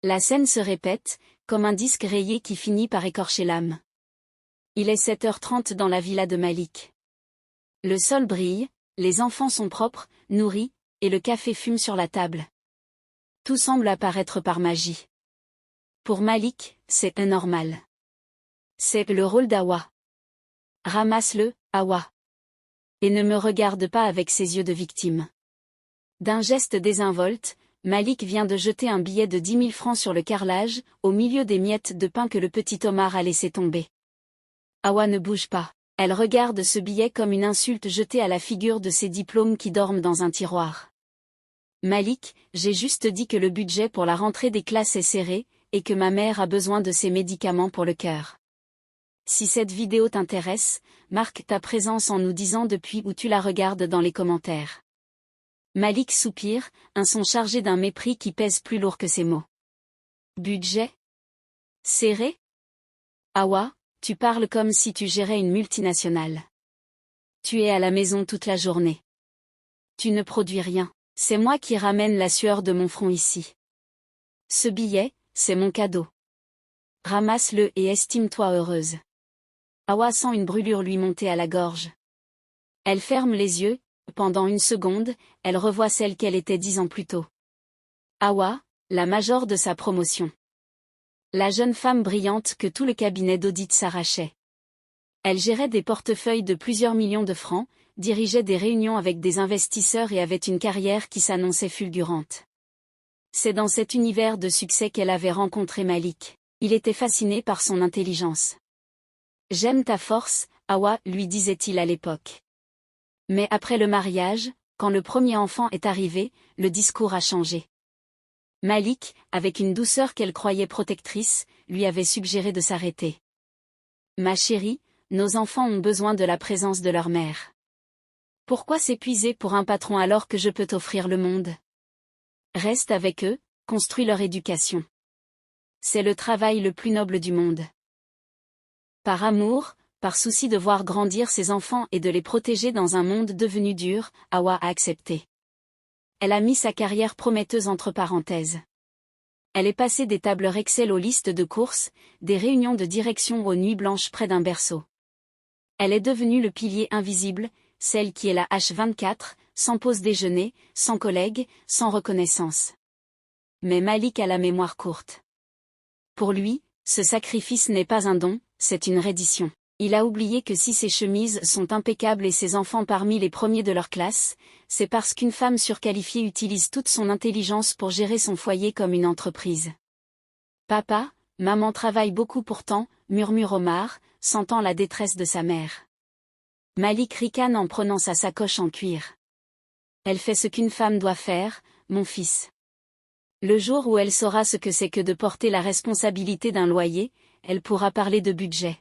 La scène se répète, comme un disque rayé qui finit par écorcher l'âme. Il est 7h30 dans la villa de Malik. Le sol brille, les enfants sont propres, nourris, et le café fume sur la table. Tout semble apparaître par magie. Pour Malik, c'est anormal. C'est le rôle d'Awa. Ramasse-le, Awa. Et ne me regarde pas avec ses yeux de victime. D'un geste désinvolte, Malik vient de jeter un billet de 10 000 francs sur le carrelage, au milieu des miettes de pain que le petit Omar a laissé tomber. Awa ne bouge pas. Elle regarde ce billet comme une insulte jetée à la figure de ses diplômes qui dorment dans un tiroir. Malik, j'ai juste dit que le budget pour la rentrée des classes est serré, et que ma mère a besoin de ses médicaments pour le cœur. Si cette vidéo t'intéresse, marque ta présence en nous disant depuis où tu la regardes dans les commentaires. Malik soupire, un son chargé d'un mépris qui pèse plus lourd que ses mots. Budget serré? Awa, tu parles comme si tu gérais une multinationale. Tu es à la maison toute la journée. Tu ne produis rien. C'est moi qui ramène la sueur de mon front ici. Ce billet, c'est mon cadeau. Ramasse-le et estime-toi heureuse. Awa sent une brûlure lui monter à la gorge. Elle ferme les yeux, pendant une seconde, elle revoit celle qu'elle était 10 ans plus tôt. Awa, la major de sa promotion. La jeune femme brillante que tout le cabinet d'audit s'arrachait. Elle gérait des portefeuilles de plusieurs millions de francs, dirigeait des réunions avec des investisseurs et avait une carrière qui s'annonçait fulgurante. C'est dans cet univers de succès qu'elle avait rencontré Malik. Il était fasciné par son intelligence. « J'aime ta force, Awa, lui disait-il à l'époque. Mais après le mariage, quand le premier enfant est arrivé, le discours a changé. Malik, avec une douceur qu'elle croyait protectrice, lui avait suggéré de s'arrêter. « Ma chérie, nos enfants ont besoin de la présence de leur mère. Pourquoi s'épuiser pour un patron alors que je peux t'offrir le monde? Reste avec eux, construis leur éducation. C'est le travail le plus noble du monde. » Par amour, par souci de voir grandir ses enfants et de les protéger dans un monde devenu dur, Awa a accepté. Elle a mis sa carrière prometteuse entre parenthèses. Elle est passée des tableurs Excel aux listes de courses, des réunions de direction aux nuits blanches près d'un berceau. Elle est devenue le pilier invisible, celle qui est la H24, sans pause déjeuner, sans collègues, sans reconnaissance. Mais Malik a la mémoire courte. Pour lui, ce sacrifice n'est pas un don, c'est une reddition. Il a oublié que si ses chemises sont impeccables et ses enfants parmi les premiers de leur classe, c'est parce qu'une femme surqualifiée utilise toute son intelligence pour gérer son foyer comme une entreprise. Papa, maman travaille beaucoup pourtant, murmure Omar, sentant la détresse de sa mère. Malik ricane en prenant sa sacoche en cuir. Elle fait ce qu'une femme doit faire, mon fils. Le jour où elle saura ce que c'est que de porter la responsabilité d'un loyer, elle pourra parler de budget.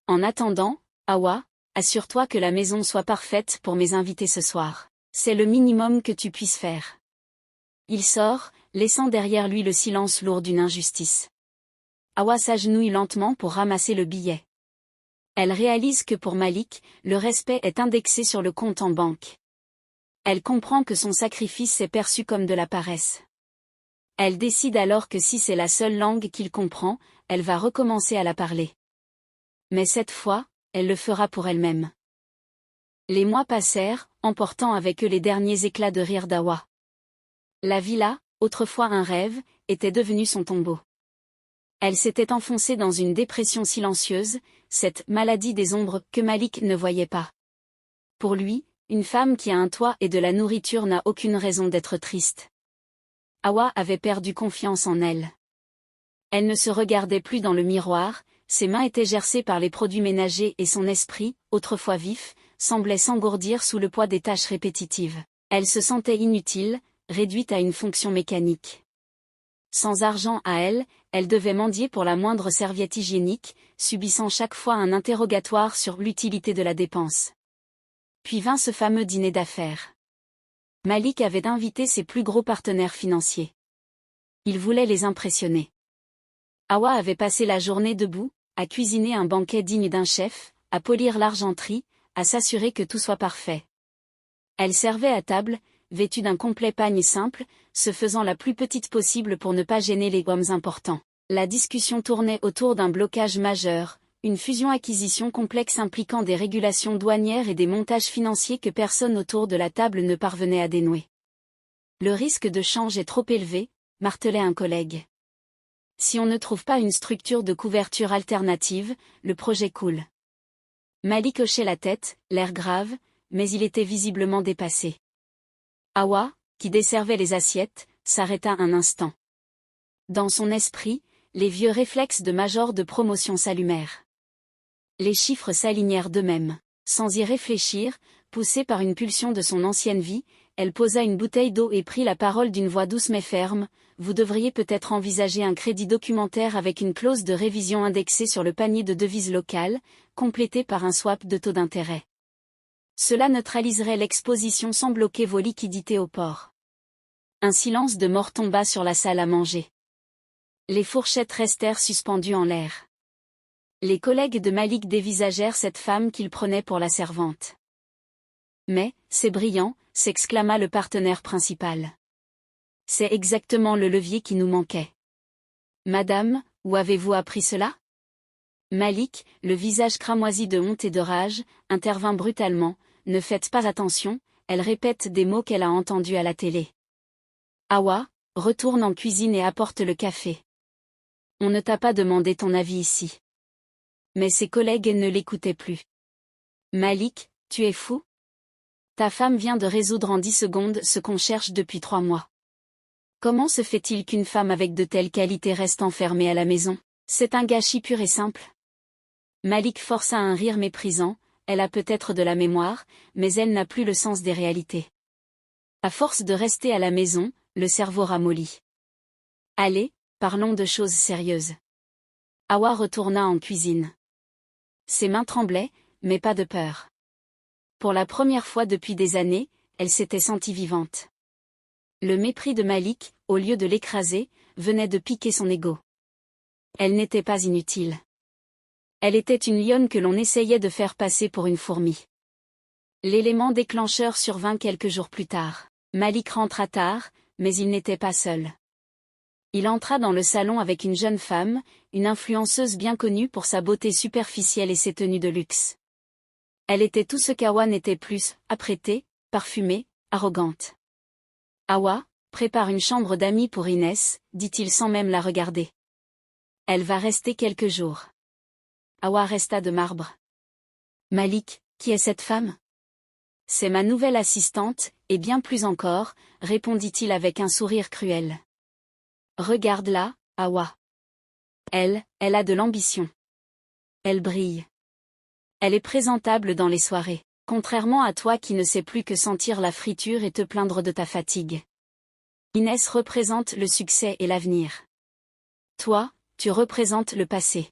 En attendant, Awa, assure-toi que la maison soit parfaite pour mes invités ce soir. C'est le minimum que tu puisses faire. Il sort, laissant derrière lui le silence lourd d'une injustice. Awa s'agenouille lentement pour ramasser le billet. Elle réalise que pour Malik, le respect est indexé sur le compte en banque. Elle comprend que son sacrifice est perçu comme de la paresse. Elle décide alors que si c'est la seule langue qu'il comprend, elle va recommencer à la parler. Mais cette fois, elle le fera pour elle-même. Les mois passèrent, emportant avec eux les derniers éclats de rire d'Awa. La villa, autrefois un rêve, était devenue son tombeau. Elle s'était enfoncée dans une dépression silencieuse, cette maladie des ombres que Malik ne voyait pas. Pour lui, une femme qui a un toit et de la nourriture n'a aucune raison d'être triste. Awa avait perdu confiance en elle. Elle ne se regardait plus dans le miroir, ses mains étaient gercées par les produits ménagers et son esprit, autrefois vif, semblait s'engourdir sous le poids des tâches répétitives. Elle se sentait inutile, réduite à une fonction mécanique. Sans argent à elle, elle devait mendier pour la moindre serviette hygiénique, subissant chaque fois un interrogatoire sur l'utilité de la dépense. Puis vint ce fameux dîner d'affaires. Malik avait invité ses plus gros partenaires financiers. Il voulait les impressionner. Awa avait passé la journée debout, à cuisiner un banquet digne d'un chef, à polir l'argenterie, à s'assurer que tout soit parfait. Elle servait à table, vêtue d'un complet pagne simple, se faisant la plus petite possible pour ne pas gêner les hommes importants. La discussion tournait autour d'un blocage majeur, une fusion-acquisition complexe impliquant des régulations douanières et des montages financiers que personne autour de la table ne parvenait à dénouer. Le risque de change est trop élevé, martelait un collègue. Si on ne trouve pas une structure de couverture alternative, le projet coule. Malik hochait la tête, l'air grave, mais il était visiblement dépassé. Hawa, qui desservait les assiettes, s'arrêta un instant. Dans son esprit, les vieux réflexes de major de promotion s'allumèrent. Les chiffres s'alignèrent d'eux-mêmes. Sans y réfléchir, poussée par une pulsion de son ancienne vie, elle posa une bouteille d'eau et prit la parole d'une voix douce mais ferme. Vous devriez peut-être envisager un crédit documentaire avec une clause de révision indexée sur le panier de devises locales, complétée par un swap de taux d'intérêt. Cela neutraliserait l'exposition sans bloquer vos liquidités au port. Un silence de mort tomba sur la salle à manger. Les fourchettes restèrent suspendues en l'air. Les collègues de Malik dévisagèrent cette femme qu'ils prenaient pour la servante. Mais, c'est brillant, s'exclama le partenaire principal. C'est exactement le levier qui nous manquait. Madame, où avez-vous appris cela? Malik, le visage cramoisi de honte et de rage, intervint brutalement. Ne faites pas attention, elle répète des mots qu'elle a entendus à la télé. Hawa, retourne en cuisine et apporte le café. On ne t'a pas demandé ton avis ici. Mais ses collègues ne l'écoutaient plus. Malik, tu es fou? Ta femme vient de résoudre en 10 secondes ce qu'on cherche depuis 3 mois. Comment se fait-il qu'une femme avec de telles qualités reste enfermée à la maison? C'est un gâchis pur et simple. Malik força un rire méprisant. Elle a peut-être de la mémoire, mais elle n'a plus le sens des réalités. À force de rester à la maison, le cerveau ramollit. Allez, parlons de choses sérieuses. Hawa retourna en cuisine. Ses mains tremblaient, mais pas de peur. Pour la première fois depuis des années, elle s'était sentie vivante. Le mépris de Malik, au lieu de l'écraser, venait de piquer son ego. Elle n'était pas inutile. Elle était une lionne que l'on essayait de faire passer pour une fourmi. L'élément déclencheur survint quelques jours plus tard. Malik rentra tard, mais il n'était pas seul. Il entra dans le salon avec une jeune femme, une influenceuse bien connue pour sa beauté superficielle et ses tenues de luxe. Elle était tout ce qu'Hawa n'était plus, apprêtée, parfumée, arrogante. Hawa, prépare une chambre d'amis pour Inès, dit-il sans même la regarder. Elle va rester quelques jours. Hawa resta de marbre. Malik, qui est cette femme? C'est ma nouvelle assistante, et bien plus encore, répondit-il avec un sourire cruel. Regarde-la, Hawa. Elle a de l'ambition. Elle brille. Elle est présentable dans les soirées, contrairement à toi qui ne sais plus que sentir la friture et te plaindre de ta fatigue. Inès représente le succès et l'avenir. Toi, tu représentes le passé.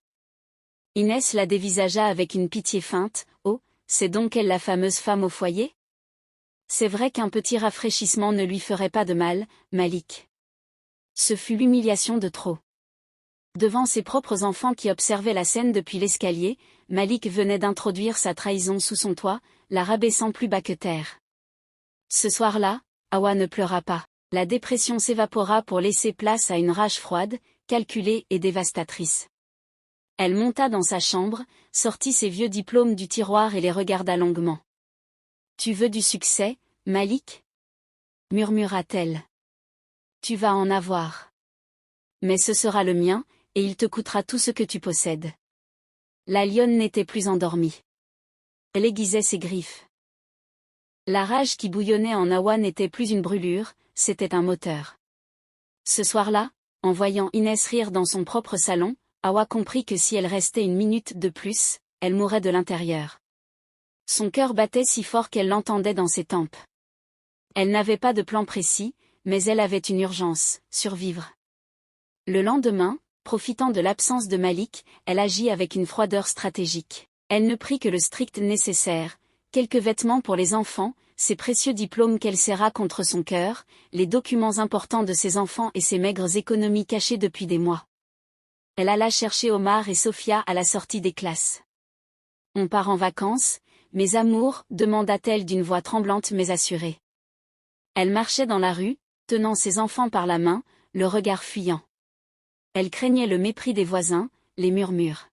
Inès la dévisagea avec une pitié feinte. Oh, c'est donc elle la fameuse femme au foyer? C'est vrai qu'un petit rafraîchissement ne lui ferait pas de mal, Malik. Ce fut l'humiliation de trop. Devant ses propres enfants qui observaient la scène depuis l'escalier, Malik venait d'introduire sa trahison sous son toit, la rabaissant plus bas que terre. Ce soir-là, Hawa ne pleura pas. La dépression s'évapora pour laisser place à une rage froide, calculée et dévastatrice. Elle monta dans sa chambre, sortit ses vieux diplômes du tiroir et les regarda longuement. « Tu veux du succès, Malik ?» murmura-t-elle. « Tu vas en avoir. Mais ce sera le mien, et il te coûtera tout ce que tu possèdes. » La lionne n'était plus endormie. Elle aiguisait ses griffes. La rage qui bouillonnait en Hawa n'était plus une brûlure, c'était un moteur. Ce soir-là, en voyant Inès rire dans son propre salon, Hawa comprit que si elle restait une minute de plus, elle mourrait de l'intérieur. Son cœur battait si fort qu'elle l'entendait dans ses tempes. Elle n'avait pas de plan précis, mais elle avait une urgence, survivre. Le lendemain, profitant de l'absence de Malik, elle agit avec une froideur stratégique. Elle ne prit que le strict nécessaire, quelques vêtements pour les enfants, ses précieux diplômes qu'elle serra contre son cœur, les documents importants de ses enfants et ses maigres économies cachées depuis des mois. Elle alla chercher Omar et Sophia à la sortie des classes. « On part en vacances, mes amours ?» demanda-t-elle d'une voix tremblante mais assurée. Elle marchait dans la rue, tenant ses enfants par la main, le regard fuyant. Elle craignait le mépris des voisins, les murmures.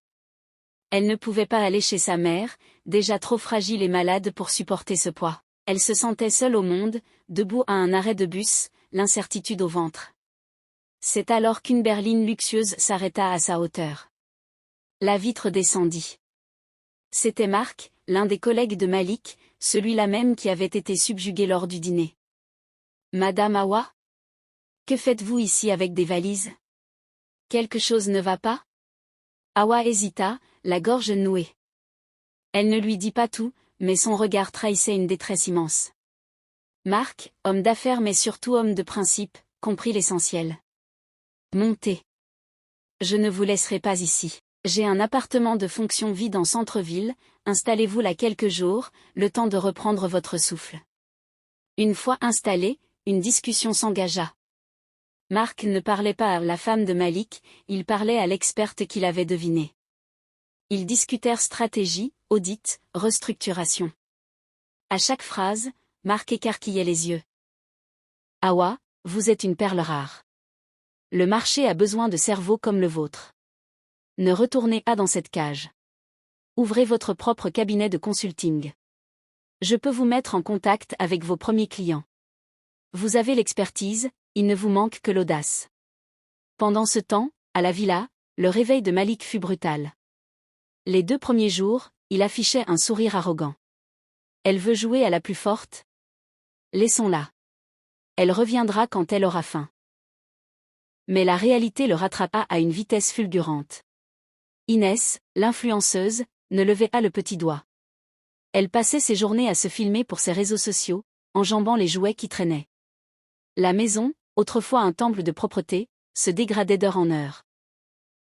Elle ne pouvait pas aller chez sa mère, déjà trop fragile et malade pour supporter ce poids. Elle se sentait seule au monde, debout à un arrêt de bus, l'incertitude au ventre. C'est alors qu'une berline luxueuse s'arrêta à sa hauteur. La vitre descendit. C'était Marc, l'un des collègues de Malik, celui-là même qui avait été subjugué lors du dîner. « Madame Hawa ? Que faites-vous ici avec des valises ? Quelque chose ne va pas ?» Hawa hésita, la gorge nouée. Elle ne lui dit pas tout, mais son regard trahissait une détresse immense. Marc, homme d'affaires mais surtout homme de principe, comprit l'essentiel. « Montez. Je ne vous laisserai pas ici. J'ai un appartement de fonction vide en centre-ville, installez-vous là quelques jours, le temps de reprendre votre souffle. » Une fois installé, une discussion s'engagea. Marc ne parlait pas à la femme de Malik, il parlait à l'experte qu'il avait devinée. Ils discutèrent stratégie, audit, restructuration. À chaque phrase, Marc écarquillait les yeux. « Hawa, vous êtes une perle rare. Le marché a besoin de cerveaux comme le vôtre. Ne retournez pas dans cette cage. Ouvrez votre propre cabinet de consulting. Je peux vous mettre en contact avec vos premiers clients. Vous avez l'expertise, il ne vous manque que l'audace. » Pendant ce temps, à la villa, le réveil de Malik fut brutal. Les 2 premiers jours, il affichait un sourire arrogant. Elle veut jouer à la plus forte ? Laissons-la. Elle reviendra quand elle aura faim. Mais la réalité le rattrapa à une vitesse fulgurante. Inès, l'influenceuse, ne levait pas le petit doigt. Elle passait ses journées à se filmer pour ses réseaux sociaux, enjambant les jouets qui traînaient. La maison, autrefois un temple de propreté, se dégradait d'heure en heure.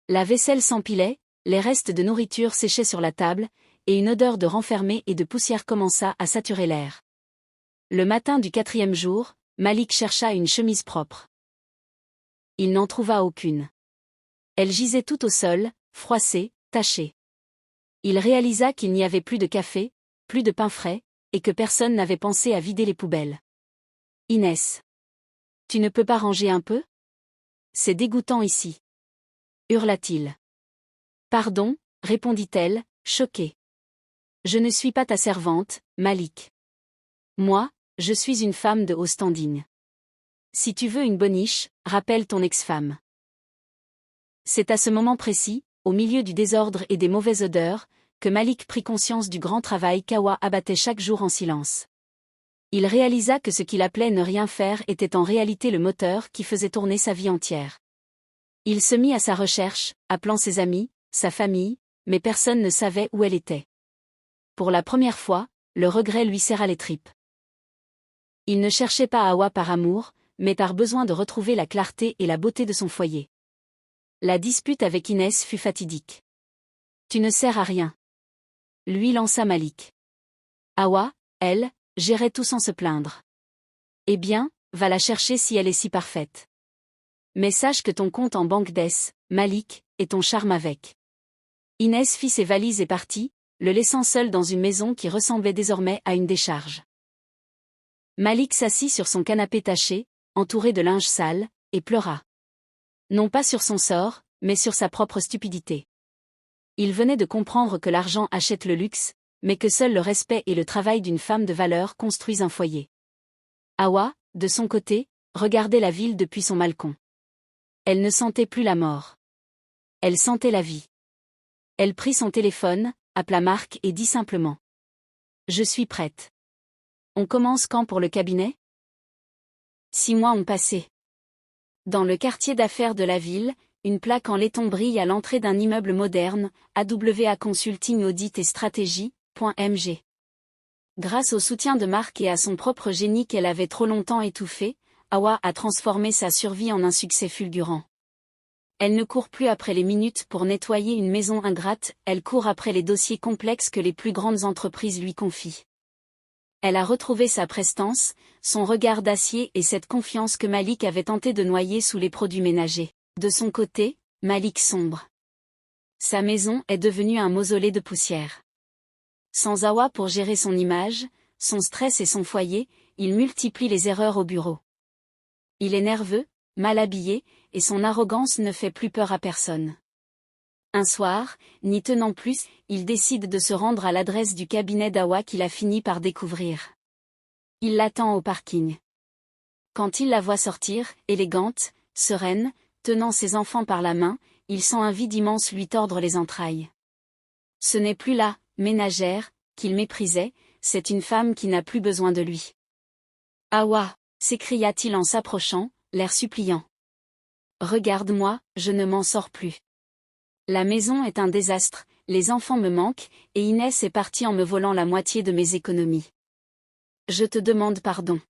La vaisselle s'empilait, les restes de nourriture séchaient sur la table, et une odeur de renfermé et de poussière commença à saturer l'air. Le matin du 4e jour, Malik chercha une chemise propre. Il n'en trouva aucune. Elle gisait tout au sol, froissée, tachée. Il réalisa qu'il n'y avait plus de café, plus de pain frais, et que personne n'avait pensé à vider les poubelles. « Inès. Tu ne peux pas ranger un peu ? C'est dégoûtant ici. » hurla-t-il. « Pardon, » répondit-elle, choquée. « Je ne suis pas ta servante, Malik. Moi, je suis une femme de haut standing. Si tu veux une boniche, rappelle ton ex-femme. » C'est à ce moment précis, au milieu du désordre et des mauvaises odeurs, que Malik prit conscience du grand travail qu'Hawa abattait chaque jour en silence. Il réalisa que ce qu'il appelait ne rien faire était en réalité le moteur qui faisait tourner sa vie entière. Il se mit à sa recherche, appelant ses amis, sa famille, mais personne ne savait où elle était. Pour la première fois, le regret lui serra les tripes. Il ne cherchait pas Hawa par amour, mais par besoin de retrouver la clarté et la beauté de son foyer. La dispute avec Inès fut fatidique. « Tu ne sers à rien. » lui lança Malik. Hawa, elle, gérait tout sans se plaindre. « Eh bien, va la chercher si elle est si parfaite. Mais sache que ton compte en banque baisse, Malik, et ton charme avec. » Inès fit ses valises et partit, le laissant seul dans une maison qui ressemblait désormais à une décharge. Malik s'assit sur son canapé taché, entouré de linge sale, et pleura. Non pas sur son sort, mais sur sa propre stupidité. Il venait de comprendre que l'argent achète le luxe, mais que seul le respect et le travail d'une femme de valeur construisent un foyer. Hawa, de son côté, regardait la ville depuis son balcon. Elle ne sentait plus la mort. Elle sentait la vie. Elle prit son téléphone, appela Marc et dit simplement. « Je suis prête. On commence quand pour le cabinet ? » 6 mois ont passé. Dans le quartier d'affaires de la ville, une plaque en laiton brille à l'entrée d'un immeuble moderne, AWA Consulting Audit et Stratégie.mg. Grâce au soutien de Marc et à son propre génie qu'elle avait trop longtemps étouffé, Hawa a transformé sa survie en un succès fulgurant. Elle ne court plus après les minutes pour nettoyer une maison ingrate, elle court après les dossiers complexes que les plus grandes entreprises lui confient. Elle a retrouvé sa prestance, son regard d'acier et cette confiance que Malik avait tenté de noyer sous les produits ménagers. De son côté, Malik sombre. Sa maison est devenue un mausolée de poussière. Sans Hawa pour gérer son image, son stress et son foyer, il multiplie les erreurs au bureau. Il est nerveux, mal habillé, et son arrogance ne fait plus peur à personne. Un soir, n'y tenant plus, il décide de se rendre à l'adresse du cabinet d'Awa qu'il a fini par découvrir. Il l'attend au parking. Quand il la voit sortir, élégante, sereine, tenant ses enfants par la main, il sent un vide immense lui tordre les entrailles. Ce n'est plus la ménagère qu'il méprisait, c'est une femme qui n'a plus besoin de lui. « Awa !» s'écria-t-il en s'approchant, l'air suppliant. « Regarde-moi, je ne m'en sors plus. La maison est un désastre, les enfants me manquent, et Inès est partie en me volant la moitié de mes économies. Je te demande pardon.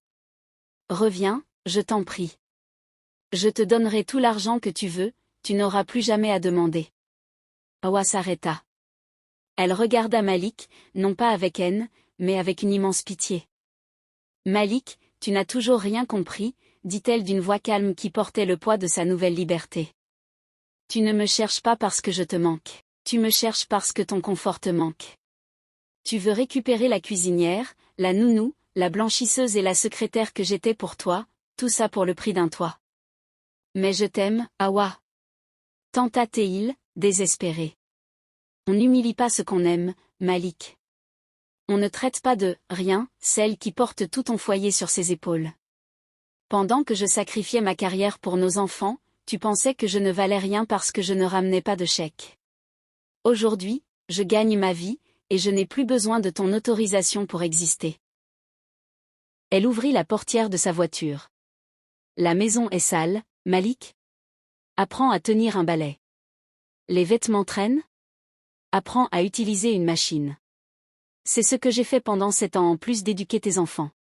Reviens, je t'en prie. Je te donnerai tout l'argent que tu veux, tu n'auras plus jamais à demander. » Awa s'arrêta. Elle regarda Malik, non pas avec haine, mais avec une immense pitié. « Malik, tu n'as toujours rien compris, » dit-elle d'une voix calme qui portait le poids de sa nouvelle liberté. « Tu ne me cherches pas parce que je te manque, tu me cherches parce que ton confort te manque. Tu veux récupérer la cuisinière, la nounou, la blanchisseuse et la secrétaire que j'étais pour toi, tout ça pour le prix d'un toit. Mais je t'aime, Awa. » Tenta Théil, désespéré. On n'humilie pas ce qu'on aime, Malik. On ne traite pas de rien celle qui porte tout ton foyer sur ses épaules. Pendant que je sacrifiais ma carrière pour nos enfants, tu pensais que je ne valais rien parce que je ne ramenais pas de chèque. Aujourd'hui, je gagne ma vie, et je n'ai plus besoin de ton autorisation pour exister. Elle ouvrit la portière de sa voiture. La maison est sale, Malik. Apprends à tenir un balai. Les vêtements traînent. Apprends à utiliser une machine. C'est ce que j'ai fait pendant 7 ans en plus d'éduquer tes enfants.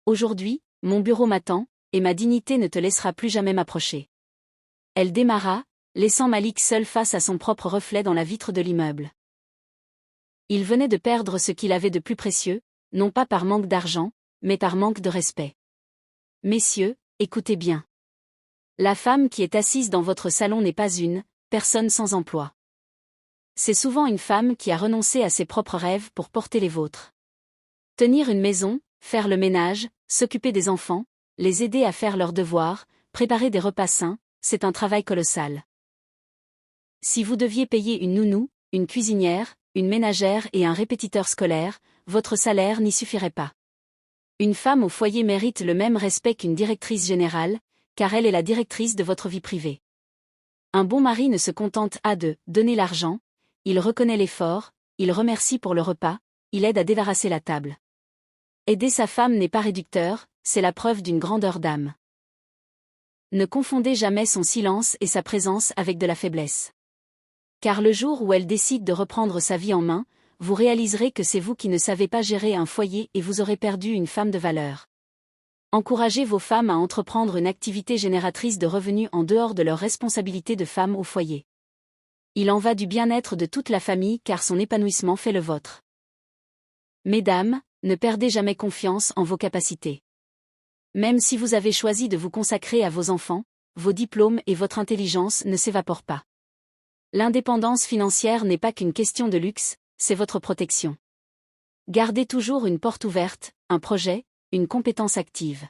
Aujourd'hui, mon bureau m'attend, et ma dignité ne te laissera plus jamais m'approcher. Elle démarra, laissant Malik seul face à son propre reflet dans la vitre de l'immeuble. Il venait de perdre ce qu'il avait de plus précieux, non pas par manque d'argent, mais par manque de respect. Messieurs, écoutez bien. La femme qui est assise dans votre salon n'est pas une personne sans emploi. C'est souvent une femme qui a renoncé à ses propres rêves pour porter les vôtres. Tenir une maison, faire le ménage, s'occuper des enfants, les aider à faire leurs devoirs, préparer des repas sains, c'est un travail colossal. Si vous deviez payer une nounou, une cuisinière, une ménagère et un répétiteur scolaire, votre salaire n'y suffirait pas. Une femme au foyer mérite le même respect qu'une directrice générale, car elle est la directrice de votre vie privée. Un bon mari ne se contente pas de donner l'argent, il reconnaît l'effort, il remercie pour le repas, il aide à débarrasser la table. Aider sa femme n'est pas réducteur, c'est la preuve d'une grandeur d'âme. Ne confondez jamais son silence et sa présence avec de la faiblesse. Car le jour où elle décide de reprendre sa vie en main, vous réaliserez que c'est vous qui ne savez pas gérer un foyer et vous aurez perdu une femme de valeur. Encouragez vos femmes à entreprendre une activité génératrice de revenus en dehors de leurs responsabilités de femme au foyer. Il en va du bien-être de toute la famille car son épanouissement fait le vôtre. Mesdames, ne perdez jamais confiance en vos capacités. Même si vous avez choisi de vous consacrer à vos enfants, vos diplômes et votre intelligence ne s'évaporent pas. L'indépendance financière n'est pas qu'une question de luxe, c'est votre protection. Gardez toujours une porte ouverte, un projet, une compétence active.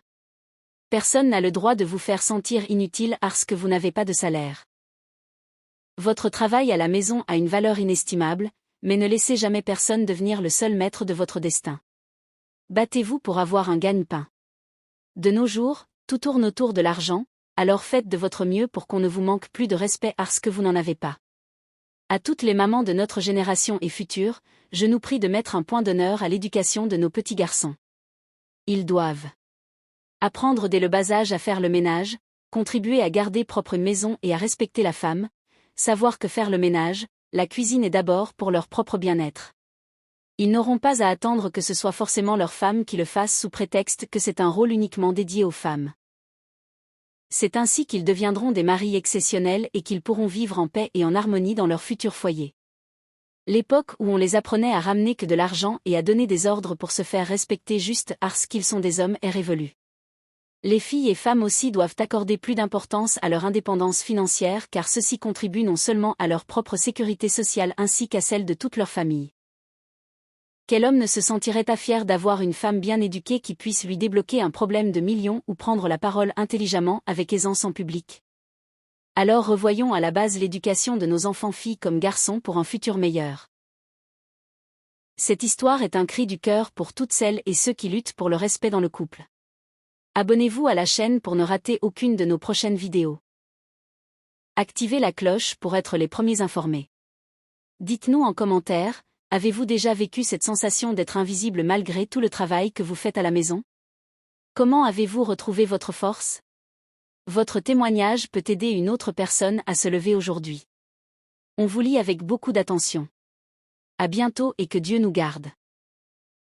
Personne n'a le droit de vous faire sentir inutile parce que vous n'avez pas de salaire. Votre travail à la maison a une valeur inestimable, mais ne laissez jamais personne devenir le seul maître de votre destin. Battez-vous pour avoir un gagne-pain. De nos jours, tout tourne autour de l'argent, alors faites de votre mieux pour qu'on ne vous manque plus de respect parce que vous n'en avez pas. À toutes les mamans de notre génération et future, je nous prie de mettre un point d'honneur à l'éducation de nos petits garçons. Ils doivent apprendre dès le bas âge à faire le ménage, contribuer à garder propre une maison et à respecter la femme, savoir que faire le ménage, la cuisine est d'abord pour leur propre bien-être. Ils n'auront pas à attendre que ce soit forcément leur femme qui le fasse sous prétexte que c'est un rôle uniquement dédié aux femmes. C'est ainsi qu'ils deviendront des maris exceptionnels et qu'ils pourront vivre en paix et en harmonie dans leur futur foyer. L'époque où on les apprenait à ramener que de l'argent et à donner des ordres pour se faire respecter juste parce qu'ils sont des hommes est révolue. Les filles et femmes aussi doivent accorder plus d'importance à leur indépendance financière car ceci contribue non seulement à leur propre sécurité sociale ainsi qu'à celle de toute leur famille. Quel homme ne se sentirait pas fier d'avoir une femme bien éduquée qui puisse lui débloquer un problème de millions ou prendre la parole intelligemment avec aisance en public? Alors revoyons à la base l'éducation de nos enfants filles comme garçons pour un futur meilleur. Cette histoire est un cri du cœur pour toutes celles et ceux qui luttent pour le respect dans le couple. Abonnez-vous à la chaîne pour ne rater aucune de nos prochaines vidéos. Activez la cloche pour être les premiers informés. Dites-nous en commentaire, avez-vous déjà vécu cette sensation d'être invisible malgré tout le travail que vous faites à la maison? Comment avez-vous retrouvé votre force? Votre témoignage peut aider une autre personne à se lever aujourd'hui. On vous lit avec beaucoup d'attention. À bientôt et que Dieu nous garde.